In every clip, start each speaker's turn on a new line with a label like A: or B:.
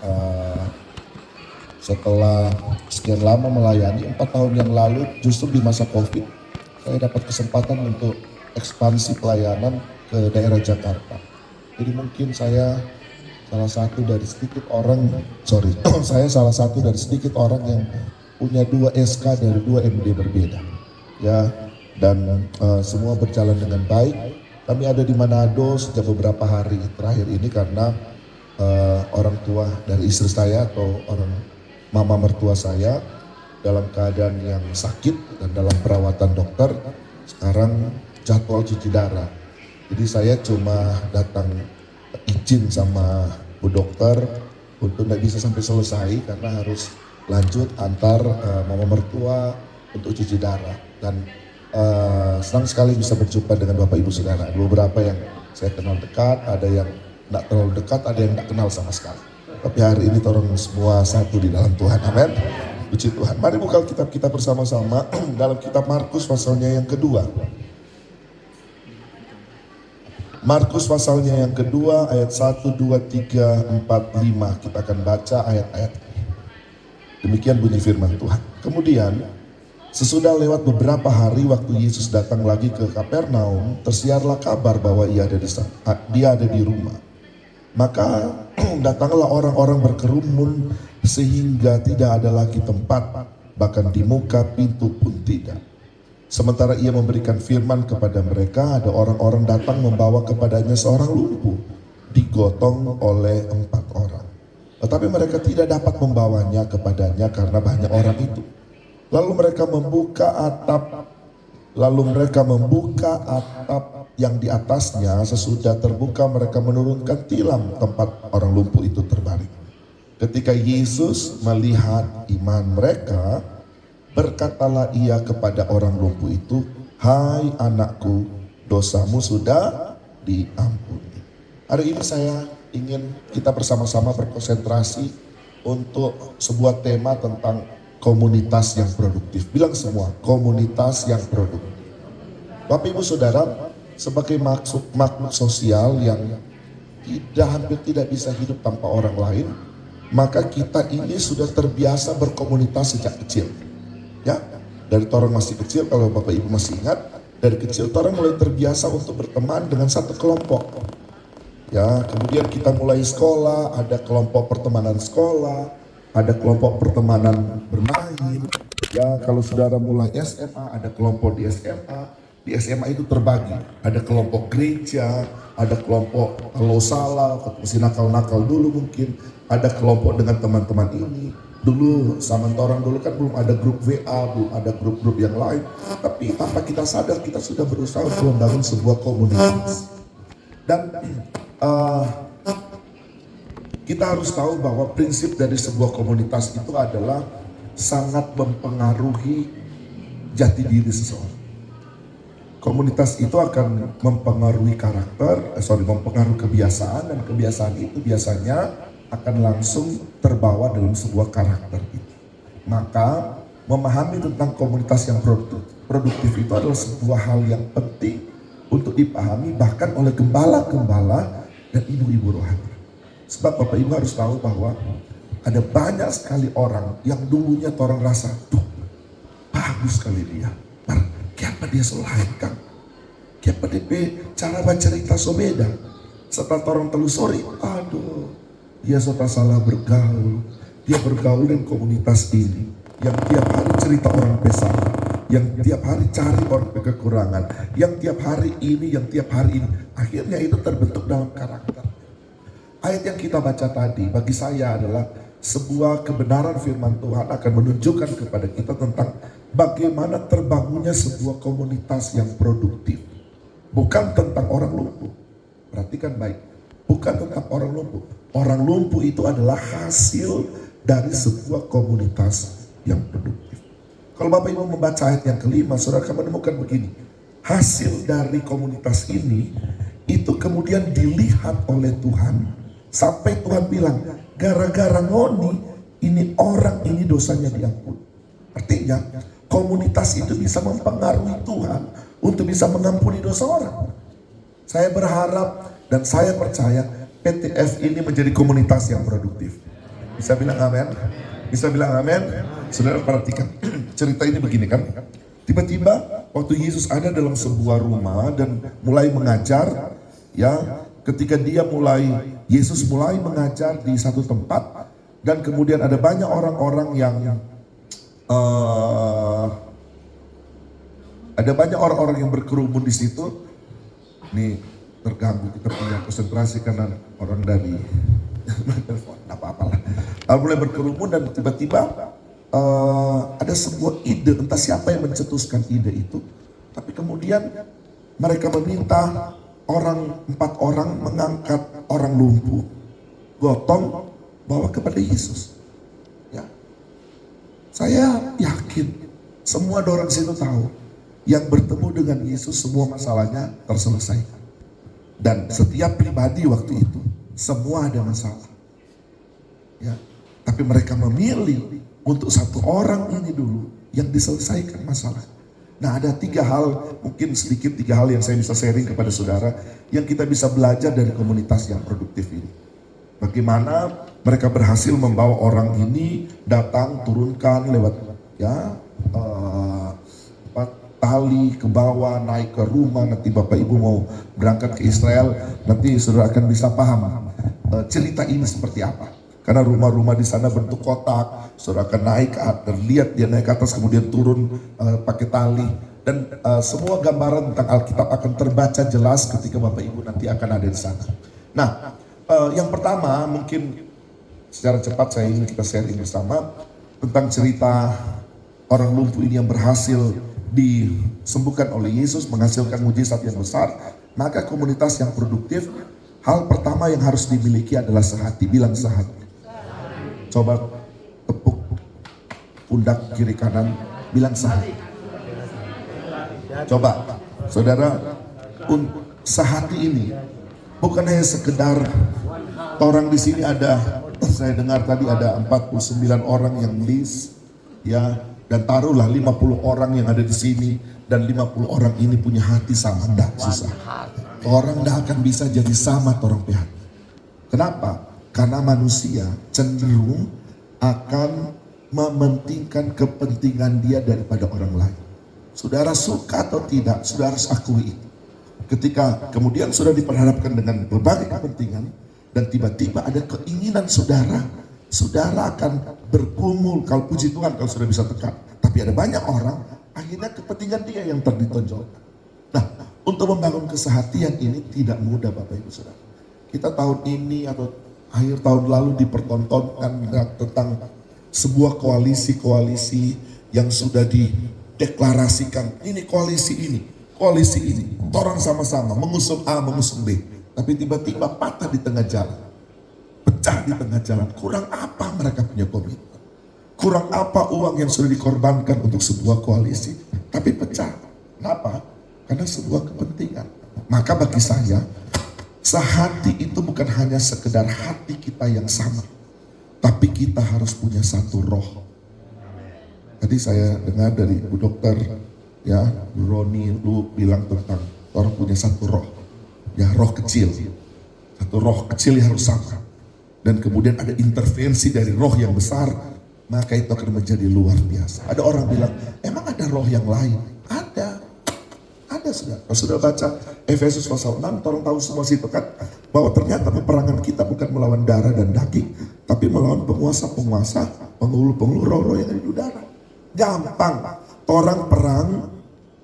A: eh, setelah sekian lama melayani 4 tahun yang lalu, justru di masa COVID saya dapat kesempatan untuk ekspansi pelayanan ke daerah Jakarta. Jadi mungkin saya salah satu dari sedikit orang, saya salah satu dari sedikit orang yang punya 2 SK dari 2 MD berbeda. Ya, dan semua berjalan dengan baik. Kami ada di Manado sejak beberapa hari terakhir ini karena orang tua dari istri saya atau orang mama mertua saya dalam keadaan yang sakit dan dalam perawatan dokter, sekarang jadwal cuci darah. Jadi saya cuma datang izin sama bu dokter untuk tidak bisa sampai selesai karena harus lanjut antar mama mertua untuk cuci darah. Dan senang sekali bisa berjumpa dengan Bapak Ibu Saudara. Beberapa yang saya kenal dekat, ada yang tidak terlalu dekat, ada yang tidak kenal sama sekali. Tapi hari ini orang semua satu di dalam Tuhan. Amin. Puji Tuhan. Mari buka kitab kita bersama-sama dalam kitab Markus pasalnya yang kedua. Markus pasalnya yang kedua ayat 1, 2, 3, 4, 5. Kita akan baca ayat-ayat. Demikian bunyi firman Tuhan. Kemudian sesudah lewat beberapa hari waktu Yesus datang lagi ke Kapernaum, tersiarlah kabar bahwa dia ada di rumah. Maka datanglah orang-orang berkerumun sehingga tidak ada lagi tempat, bahkan di muka pintu pun tidak. Sementara ia memberikan firman kepada mereka, ada orang-orang datang membawa kepadanya seorang lumpuh, digotong oleh 4 orang. Tetapi mereka tidak dapat membawanya kepadanya karena banyak orang itu. Lalu mereka membuka atap yang di atasnya. Sesudah terbuka mereka menurunkan tilam tempat orang lumpuh itu terbaring. Ketika Yesus melihat iman mereka, berkatalah ia kepada orang lumpuh itu, "Hai anakku, dosamu sudah diampuni." Hari ini saya ingin kita bersama-sama berkonsentrasi untuk sebuah tema tentang komunitas yang produktif. Bilang semua, komunitas yang produktif. Bapak Ibu Saudara, sebagai makhluk sosial yang hampir tidak bisa hidup tanpa orang lain, maka kita ini sudah terbiasa berkomunitas sejak kecil. Ya, dari orang masih kecil, kalau Bapak Ibu masih ingat, dari kecil orang mulai terbiasa untuk berteman dengan satu kelompok. Ya, kemudian kita mulai sekolah, ada kelompok pertemanan sekolah, ada kelompok pertemanan bermain. Ya, kalau saudara mulai SMA, ada kelompok di SMA. Di SMA itu terbagi, ada kelompok gereja, ada kelompok kalau salah, masih nakal-nakal dulu mungkin, ada kelompok dengan teman-teman ini. Dulu sama orang dulu kan belum ada grup WA, belum ada grup-grup yang lain. Tapi tanpa kita sadar kita sudah berusaha untuk membangun sebuah komunitas. Dan kita harus tahu bahwa prinsip dari sebuah komunitas itu adalah sangat mempengaruhi jati diri seseorang. Komunitas itu akan mempengaruhi mempengaruhi kebiasaan, dan kebiasaan itu biasanya akan langsung terbawa dalam sebuah karakter itu. Maka memahami tentang komunitas yang produktif itu adalah sebuah hal yang penting untuk dipahami bahkan oleh gembala-gembala dan ibu-ibu rohani. Sebab Bapak Ibu harus tahu bahwa ada banyak sekali orang yang dulunya orang rasa, tuh bagus sekali dia. Kenapa dia selahirkan? Kenapa dia cara bercerita so beda? Setelah orang telusuri, aduh, dia sudah salah bergaul. Dia bergaul dengan komunitas ini yang tiap hari cerita orang pesanan, yang tiap hari cari orang kekurangan, yang tiap hari ini, akhirnya itu terbentuk dalam karakter. Ayat yang kita baca tadi bagi saya adalah sebuah kebenaran firman Tuhan akan menunjukkan kepada kita tentang bagaimana terbangunnya sebuah komunitas yang produktif. Bukan tentang orang lumpuh. Perhatikan baik. Bukan tentang orang lumpuh. Orang lumpuh itu adalah hasil dari sebuah komunitas yang produktif. Kalau Bapak Ibu membaca ayat yang kelima, saudara akan menemukan begini. Hasil dari komunitas ini, itu kemudian dilihat oleh Tuhan. Sampai Tuhan bilang, gara-gara ngoni, ini orang ini dosanya diampuni. Artinya, komunitas itu bisa mempengaruhi Tuhan untuk bisa mengampuni dosa orang. Saya berharap dan saya percaya PTF ini menjadi komunitas yang produktif. Bisa bilang amin? Bisa bilang amin? Saudara perhatikan, cerita ini begini kan. Tiba-tiba waktu Yesus ada dalam sebuah rumah dan mulai mengajar, ya, ketika Yesus mulai mengajar di satu tempat dan kemudian ada banyak orang-orang yang berkerumun di situ. Nih terganggu, kita punya konsentrasi karena orang dari telepon, apa-apalah. Mulai berkerumun dan tiba-tiba ada sebuah ide, entah siapa yang mencetuskan ide itu, tapi kemudian mereka meminta 4 orang mengangkat orang lumpuh, gotong, bawa kepada Yesus. Ya, saya yakin semua orang situ tahu, yang bertemu dengan Yesus semua masalahnya terselesaikan. Dan setiap pribadi waktu itu semua ada masalah. Ya, tapi mereka memilih untuk satu orang ini dulu yang diselesaikan masalah. Nah, ada 3 hal, mungkin sedikit 3 hal yang saya bisa sharing kepada saudara yang kita bisa belajar dari komunitas yang produktif ini. Bagaimana mereka berhasil membawa orang ini datang, turunkan lewat tali ke bawah, naik ke rumah. Nanti Bapak Ibu mau berangkat ke Israel, nanti saudara akan bisa paham cerita ini seperti apa. Karena rumah-rumah di sana bentuk kotak, saudara akan naik dan lihat dia naik ke atas kemudian turun pakai tali. Dan semua gambaran tentang Alkitab akan terbaca jelas ketika Bapak Ibu nanti akan ada di sana. Nah, yang pertama mungkin secara cepat saya ingin kita sharing bersama tentang cerita orang lumpuh ini yang berhasil disembuhkan oleh Yesus, menghasilkan mujizat yang besar. Maka komunitas yang produktif, hal pertama yang harus dimiliki adalah sehati. Bilang sehati. Coba tepuk pundak kiri kanan, bilang sehati. Coba saudara, sehati ini bukan hanya sekedar orang di sini ada, saya dengar tadi ada 49 orang yang list, ya. Dan taruhlah 50 orang yang ada di sini dan 50 orang ini punya hati sama, enggak susah. Orang enggak akan bisa jadi sama orang pihak. Kenapa? Karena manusia cenderung akan mementingkan kepentingan dia daripada orang lain. Saudara suka atau tidak, saudara harus akui itu. Ketika kemudian sudah diperhadapkan dengan berbagai kepentingan dan tiba-tiba ada keinginan saudara akan bergumul, kalau puji Tuhan kalau sudah bisa tekan. Tapi ada banyak orang, akhirnya kepentingan dia yang terditonjolkan. Nah, untuk membangun kesehatian ini tidak mudah Bapak Ibu Saudara. Kita tahun ini atau akhir tahun lalu dipertontonkan tentang sebuah koalisi yang sudah dideklarasikan. Ini koalisi ini. Orang sama-sama mengusung A, mengusung B. Tapi tiba-tiba patah di tengah jalan. Pecah di tengah jalan. Kurang apa mereka punya komitmen? Kurang apa uang yang sudah dikorbankan untuk sebuah koalisi? Tapi pecah. Kenapa? Karena sebuah kepentingan. Maka bagi saya, sehati itu bukan hanya sekedar hati kita yang sama. Tapi kita harus punya satu roh. Tadi saya dengar dari Bu Dokter, ya, Bu Roni, lu bilang tentang orang punya satu roh. Ya, roh kecil. Satu roh kecil yang harus sama. Dan kemudian ada intervensi dari roh yang besar, maka itu akan menjadi luar biasa. Ada orang bilang, emang ada roh yang lain? Ada sudah. Kalau sudah baca Efesus pasal 6, orang tahu semua situ kan, bahwa ternyata peperangan kita bukan melawan darah dan daging, tapi melawan penguasa-penguasa, penghulu-penghulu roh-roh yang ada di udara. Gampang, orang perang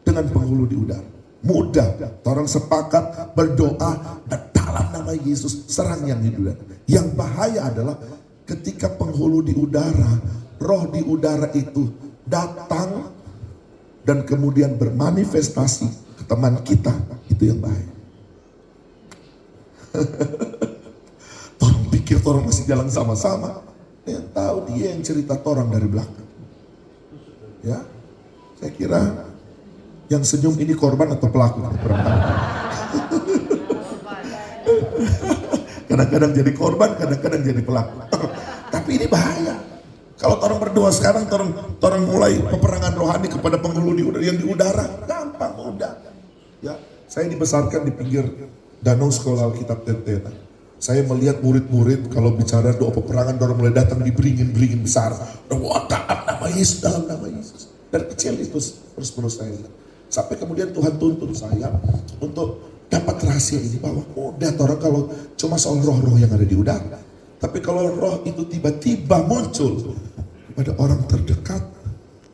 A: dengan penghulu di udara. Mudah, orang sepakat berdoa dan dalam nama Yesus serang yang di udara. Yang bahaya adalah ketika penghulu di udara, roh di udara itu datang dan kemudian bermanifestasi ke teman kita, itu yang bahaya. Orang pikir orang masih jalan sama-sama, yang tahu dia yang cerita orang dari belakang. Ya, saya kira yang senyum ini korban atau pelaku? Kadang-kadang jadi korban, kadang-kadang jadi pelaku. Tapi ini bahaya. Kalau orang berdoa sekarang, orang mulai peperangan rohani kepada penghulu yang di udara, gampang, mudah. Ya, saya dibesarkan di pinggir danau sekolah Alkitab Tentena. Saya melihat murid-murid kalau bicara doa peperangan, orang mulai datang di beringin-beringin besar. Doa dalam nama Yesus, dalam nama Yesus. Dari kecil itu terus-menerus saya lihat. Sampai kemudian Tuhan tuntun saya untuk dapat rahasia ini, bahwa mudah orang kalau cuma soal roh-roh yang ada di udara. Tapi kalau roh itu tiba-tiba muncul kepada orang terdekat,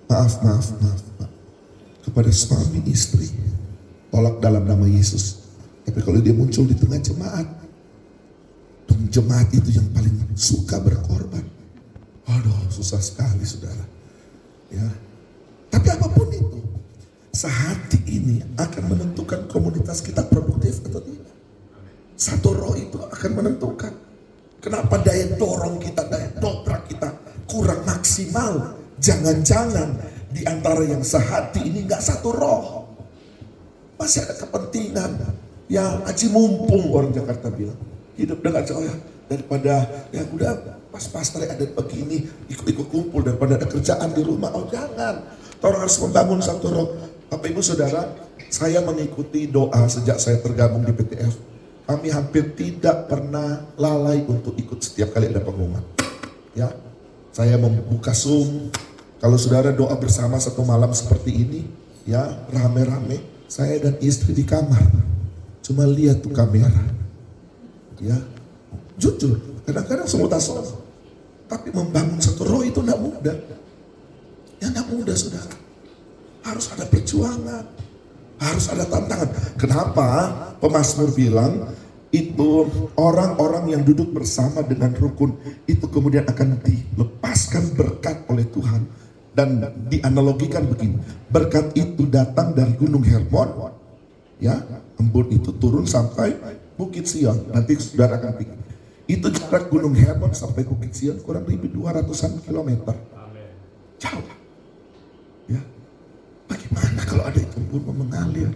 A: maaf, kepada suami istri, tolak dalam nama Yesus. Tapi kalau dia muncul di tengah jemaat, dan jemaat itu yang paling suka berkorban, aduh susah sekali saudara. Ya, tapi apapun itu, sehati ini akan menentukan komunitas kita produktif atau tidak. Satu roh itu akan menentukan. Kenapa daya dorong kita, daya dobrak kita kurang maksimal? Jangan-jangan di antara yang sehati ini nggak satu roh. Masih ada kepentingan. Ya aji mumpung orang Jakarta bilang. Hidup dengan ya, daripada ya udah pas-pas ada begini ikut-ikut kumpul daripada ada kerjaan di rumah. Oh jangan. Orang harus membangun satu roh. Bapak Ibu Saudara, saya mengikuti doa sejak saya tergabung di PTF. Kami hampir tidak pernah lalai untuk ikut setiap kali ada pengumuman. Ya, saya membuka Zoom. Kalau saudara doa bersama satu malam seperti ini, ya rame-rame, saya dan istri di kamar cuma lihat tuh kamera. Ya, jujur, kadang-kadang semua tasawuf. Tapi membangun satu roh itu tidak mudah. Ya tidak mudah saudara. Harus ada perjuangan, harus ada tantangan. Kenapa pemazmur bilang itu orang-orang yang duduk bersama dengan rukun itu kemudian akan dilepaskan berkat oleh Tuhan. Dan dianalogikan begini, berkat itu datang dari Gunung Hermon, ya, embun itu turun sampai Bukit Sion. Nanti saudara akan pikir itu jarak Gunung Hermon sampai Bukit Sion kurang lebih 200-an kilometer. Jauh. Ya. Bagaimana kalau ada itu embun mengalir?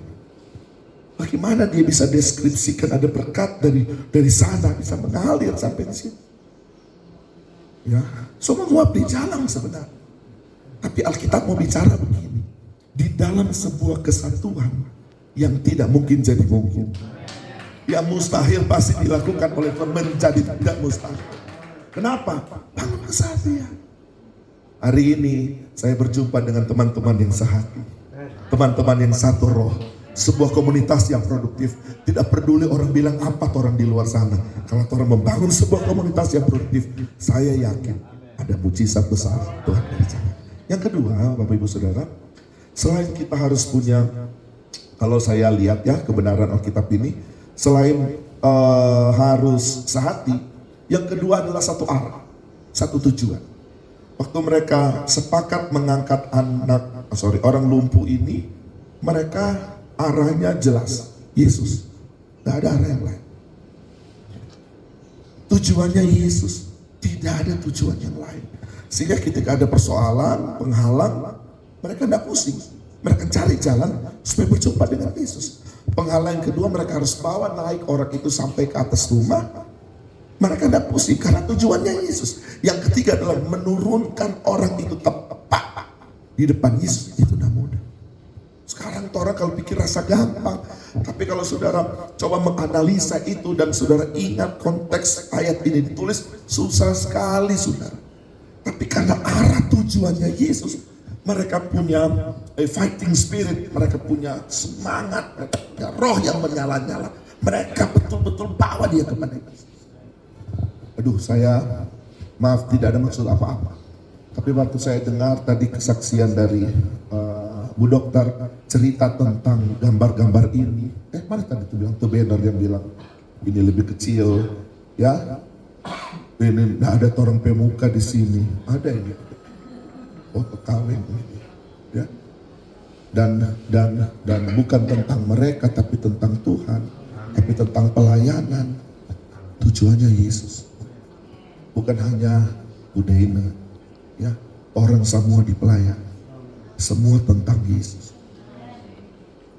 A: Bagaimana dia bisa deskripsikan ada berkat dari sana bisa mengalir sampai di sini? Ya, semua menguap di jalan sebenarnya. Tapi Alkitab mau bicara begini, di dalam sebuah kesatuan yang tidak mungkin jadi mungkin. Yang mustahil pasti dilakukan oleh Tuhan menjadi tidak mustahil. Kenapa? Bangun kesatuan. Hari ini saya berjumpa dengan teman-teman yang sehati, teman-teman yang satu roh, sebuah komunitas yang produktif. Tidak peduli orang bilang apa orang di luar sana. Kalau orang membangun sebuah komunitas yang produktif, saya yakin ada mujizat besar Tuhan berbicara. Yang kedua, Bapak Ibu Saudara, selain kita harus punya, kalau saya lihat ya kebenaran Alkitab ini, selain harus sehati, yang kedua adalah satu arah, satu tujuan. Waktu mereka sepakat mengangkat orang lumpuh ini, mereka arahnya jelas, Yesus. Tidak ada arah yang lain. Tujuannya Yesus, tidak ada tujuan yang lain. Sehingga ketika ada persoalan, penghalang, mereka tidak pusing. Mereka cari jalan supaya berjumpa dengan Yesus. Penghalang yang kedua, mereka harus bawa naik orang itu sampai ke atas rumah. Mereka tidak pusing karena tujuannya Yesus. Yang ketiga adalah menurunkan orang itu tepat di depan Yesus. Itu tidak mudah. Sekarang orang kalau pikir rasa gampang. Tapi kalau saudara coba menganalisa itu dan saudara ingat konteks ayat ini ditulis, susah sekali saudara. Tapi karena arah tujuannya Yesus, mereka punya fighting spirit, mereka punya semangat, mereka punya roh yang menyala-nyala. Mereka betul-betul bawa dia kepada Yesus. Aduh, saya maaf tidak ada maksud apa-apa. Tapi waktu saya dengar tadi kesaksian dari Bu Dokter cerita tentang gambar-gambar ini. Mana tadi itu bilang, tuh banner yang bilang ini lebih kecil, ya. Ini tidak ada orang pemuka di sini. Ada ini. Oh, kawin ini, ya. Dan bukan tentang mereka, tapi tentang Tuhan, tapi tentang pelayanan. Tujuannya Yesus. Bukan hanya Udaina, ya, orang semua di pelayan, semua tentang Yesus.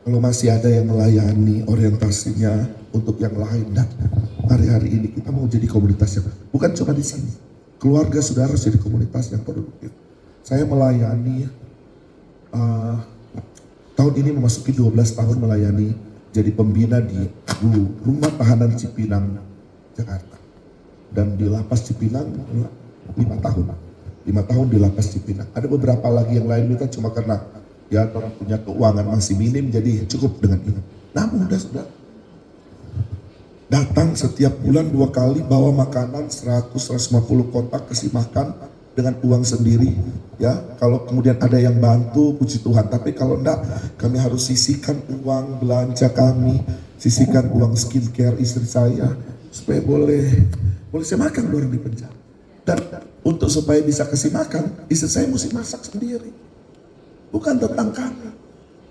A: Kalau masih ada yang melayani orientasinya untuk yang lain, dan hari-hari ini kita mau jadi komunitas yang bukan cuma di sini. Keluarga saudara harus jadi komunitas yang produktif. Saya melayani tahun ini memasuki 12 tahun melayani jadi pembina di rumah tahanan Cipinang Jakarta. Dan di lapas Cipinang 5 tahun. 5 tahun di lapas Cipinang. Ada beberapa lagi yang lain minta cuma karena ya orang punya keuangan masih minim jadi cukup dengan ini. Namun sudah datang setiap bulan 2 kali bawa makanan 100-150 kotak kasih makan dengan uang sendiri ya. Kalau kemudian ada yang bantu puji Tuhan, tapi kalau enggak kami harus sisihkan uang belanja kami, sisihkan uang skincare istri saya supaya boleh saya makan orang di penjara. Dan untuk supaya bisa kasih makan istri saya mesti masak sendiri, bukan tentang kami.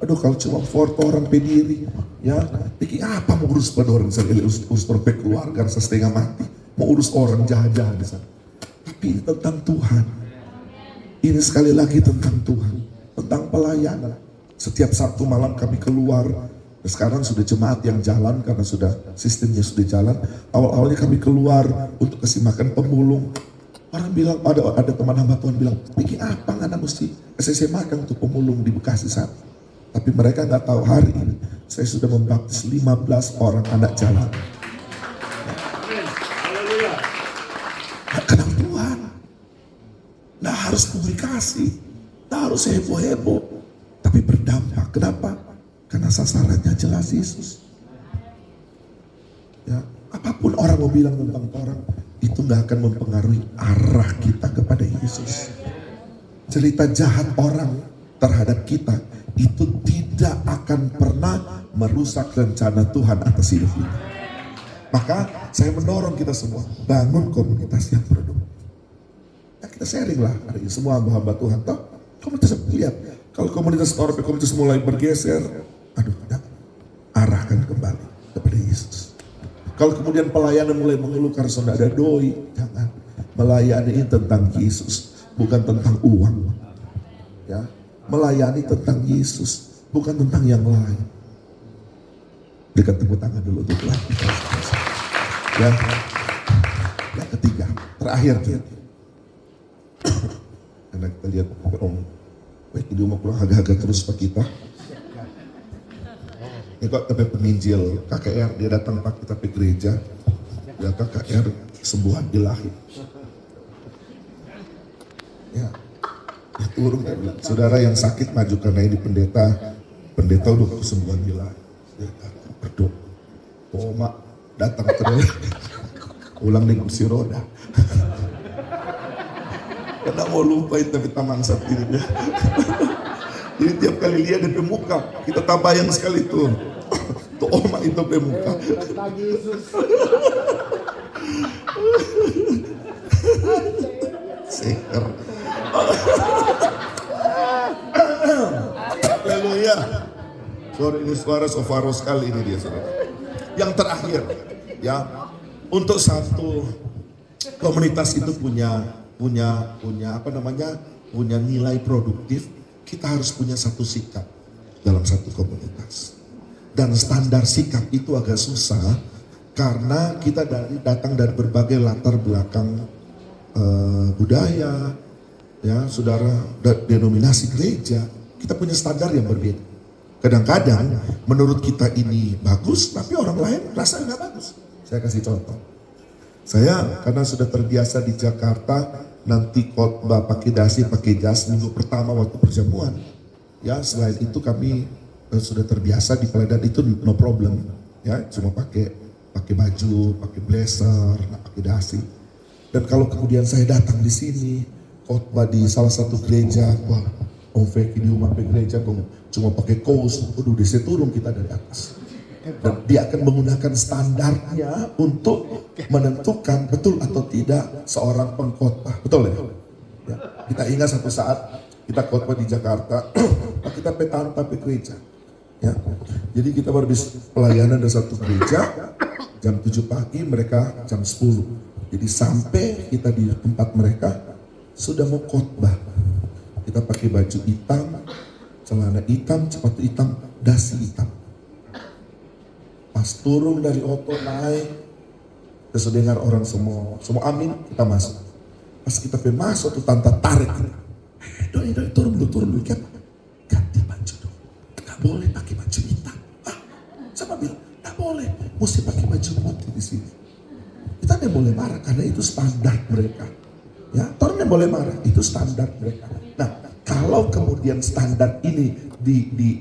A: Aduh kalau cuma foto orang pediri ya, pikir apa mau urus pada orang saya urus torpek keluarga saya setengah mati, mau urus orang jahat-jahat di sana. Tapi ini tentang Tuhan. Ini sekali lagi tentang Tuhan, tentang pelayanan. Setiap Sabtu malam kami keluar. Sekarang sudah jemaat yang jalan karena sudah sistemnya sudah jalan. Awal-awalnya kami keluar untuk kasih makan pemulung. Orang bilang ada teman hamba Tuhan bilang, bikin apa nggak mesti saya makan untuk pemulung di Bekasi sana. Tapi mereka nggak tahu hari ini saya sudah membaptis 15 orang anak jalan. Kenal Tuhan. Nggak harus publikasi, nggak harus heboh-heboh, tapi berdampak. Kenapa? Karena sasarannya jelas Yesus. Ya, apapun orang mau bilang tentang orang, itu nggak akan mempengaruhi arah kita kepada Yesus. Cerita jahat orang terhadap kita itu tidak akan pernah merusak rencana Tuhan atas hidup kita. Maka saya mendorong kita semua bangun komunitas yang produktif. Ya, kita sharing lah hari ini semua hamba-hamba Tuhan. Toh komunitas lihat kalau komunitas Torpe komunitas mulai bergeser, aduh, arahkan kembali kepada Yesus. Kalau kemudian pelayanan mulai mengeluh karena sudah ada doi, jangan. Melayani ini tentang Yesus, bukan tentang uang. Ya, melayani tentang Yesus, bukan tentang yang lain. Dekat tepuk tangan dulu untuk Tuhan. Ya, yang ketiga, terakhir kita. Karena kita lihat Om, baik di rumah kurang agak-agak terus Pak kita. Ini kok tapi penginjil KKR, dia datang Pak kita ke gereja, dia KKR sembuhan ilahi. Ya, dia turun dia bilang, saudara yang sakit maju karena ini pendeta udah kesembuhan ilahi. Dia berdoa, oh mak datang terus, ulang di kursi roda. Karena mau lupain tapi taman saat ini dia. Jadi tiap kali lihat di pemuka, kita tabayang sekali tuh. Tuh oma itu pemuka. Seker. Haleluya. Sorry ini suara sofaro sekali ini dia saudara. Yang terakhir ya, untuk satu komunitas itu punya nilai produktif, kita harus punya satu sikap dalam satu komunitas. Dan standar sikap itu agak susah karena kita datang dari berbagai latar belakang budaya, ya saudara, denominasi gereja, kita punya standar yang berbeda. Kadang-kadang menurut kita ini bagus, tapi orang lain rasa nggak bagus. Saya kasih contoh. Saya karena sudah terbiasa di Jakarta, nanti khotbah pakai dasi, pakai jas minggu pertama waktu perjamuan. Ya, selain itu kami sudah terbiasa di pelayanan itu no problem. Ya, cuma pakai baju, pakai blazer, pakai dasi. Dan kalau kemudian saya datang di sini khotbah di salah satu gereja, wah, Om Feki di rumah gereja cuma pakai kaos, waduh, dia turun kita dari atas. Dan dia akan menggunakan standarnya untuk menentukan betul atau tidak seorang pengkhotbah. Betul ya? Ya. Kita ingat satu saat kita khotbah di Jakarta, kita petanta pe gereja. Ya. Jadi kita berbis pelayanan dari satu gereja jam 7 pagi, mereka jam 10. Jadi sampai kita di tempat mereka sudah mau khotbah. Kita pakai baju hitam, celana hitam, sepatu hitam, dasi hitam. Pas turun dari oto naik, terus dengar orang semua amin, kita masuk. Pas kita masuk tuh tante tarik, doi turun dulu kan, ganti baju dong, nggak boleh pakai baju hitam. Siapa bilang nggak boleh, mesti pakai baju putih di sini. yang boleh marah karena itu standar mereka. Ya, orang yang boleh marah itu standar mereka. Nah, kalau kemudian standar ini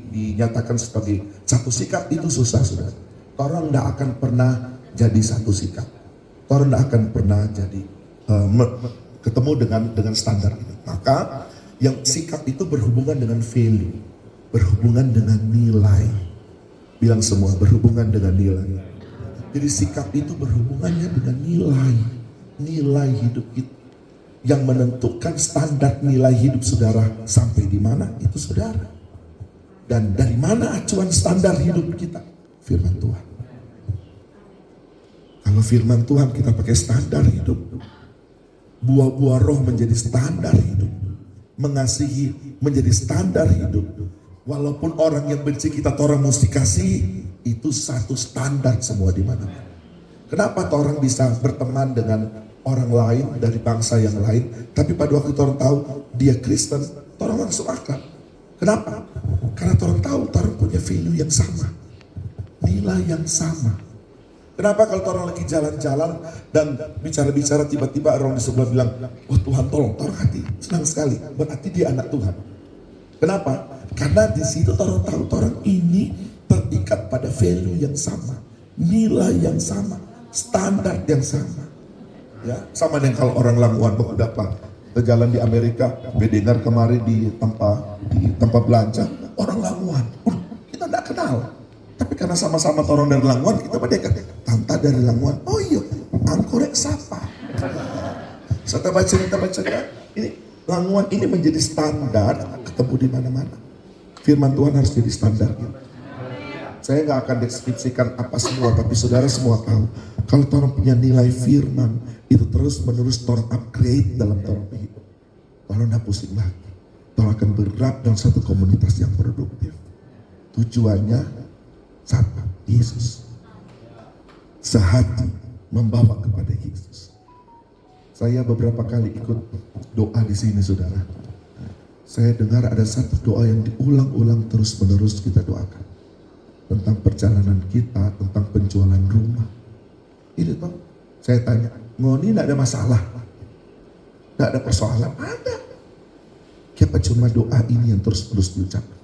A: dinyatakan sebagai satu sikap, itu susah, saudara. Orang tidak akan pernah jadi satu sikap. Orang tidak akan pernah jadi ketemu dengan standar ini. Maka yang sikap itu berhubungan dengan value, berhubungan dengan nilai. Bilang semua, berhubungan dengan nilai. Jadi sikap itu berhubungannya dengan nilai hidup kita. Yang menentukan standar nilai hidup saudara sampai di mana itu saudara. Dan dari mana acuan standar hidup kita? Firman Tuhan. Kalau firman Tuhan kita pakai standar hidup, buah-buah roh menjadi standar hidup, mengasihi menjadi standar hidup. Walaupun orang yang benci kita, orang mesti kasih, itu satu standar semua di mana-mana. Kenapa orang bisa berteman dengan orang lain dari bangsa yang lain, tapi pada waktu orang tahu dia Kristen, orang langsung akrab. Kenapa? Karena orang tahu orang punya value yang sama, nilai yang sama. Kenapa kalau orang lagi jalan-jalan dan bicara-bicara, tiba-tiba orang di sebelah bilang, "Oh Tuhan tolong," orang hati senang sekali, berarti dia anak Tuhan. Kenapa? Karena di situ orang tahu orang ini terikat pada value yang sama, nilai yang sama, standar yang sama. Ya, sama dengan kalau orang Lamongan berapa jalan di Amerika, dengar kemarin di tempat belanja orang Lamongan, kita tidak kenal, tapi karena sama-sama orang dari Lamongan kita berdekat, tante dari Lamongan, oh iya, angkorek siapa? Saya baca ya, ini Lamongan ini menjadi standar ketemu di mana-mana. Firman Tuhan harus jadi standar. Saya nggak akan deskripsikan apa semua, tapi saudara semua tahu kalau orang punya nilai firman itu terus menerus orang upgrade dalam orang hidup. Orang nggak pusing lagi, orang akan bergerak dalam satu komunitas yang produktif. Tujuannya satu, Yesus. Sehati membawa kepada Yesus. Saya beberapa kali ikut doa di sini, saudara. Saya dengar ada satu doa yang diulang-ulang terus menerus kita doakan. Tentang perjalanan kita, tentang penjualan rumah. Ini toh, saya tanya, ngoni tidak ada masalah? Tidak ada persoalan? Ada. Kenapa cuma doa ini yang terus-terus diucapkan?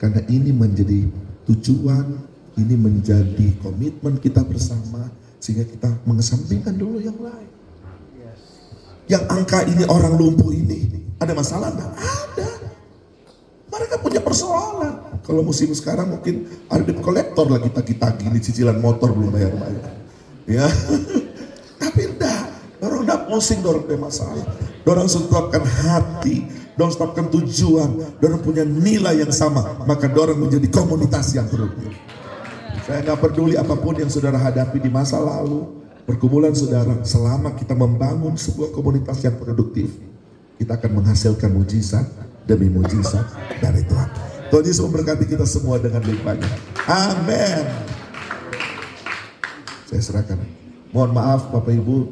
A: Karena ini menjadi tujuan, ini menjadi komitmen kita bersama, sehingga kita mengesampingkan dulu yang lain. Yang angka ini orang lumpuh ini, ada masalah? Tidak ada. Mereka punya persoalan. Kalau musim sekarang mungkin ada debt kolektor lagi tagih-tagih, ini cicilan motor belum bayar-bayar. Ya, tapi enggak. Orang enggak pusing, orang punya masalah. Orang tetapkan hati, orang tetapkan tujuan, orang punya nilai yang sama. Maka orang menjadi komunitas yang produktif. Saya nggak peduli apapun yang saudara hadapi di masa lalu, pergumulan saudara, selama kita membangun sebuah komunitas yang produktif, kita akan menghasilkan mujizat demi mujizat dari Tuhan. Tuhan Yesus memberkati kita semua dengan limpahnya. Amin. Saya serahkan. Mohon maaf Bapak Ibu,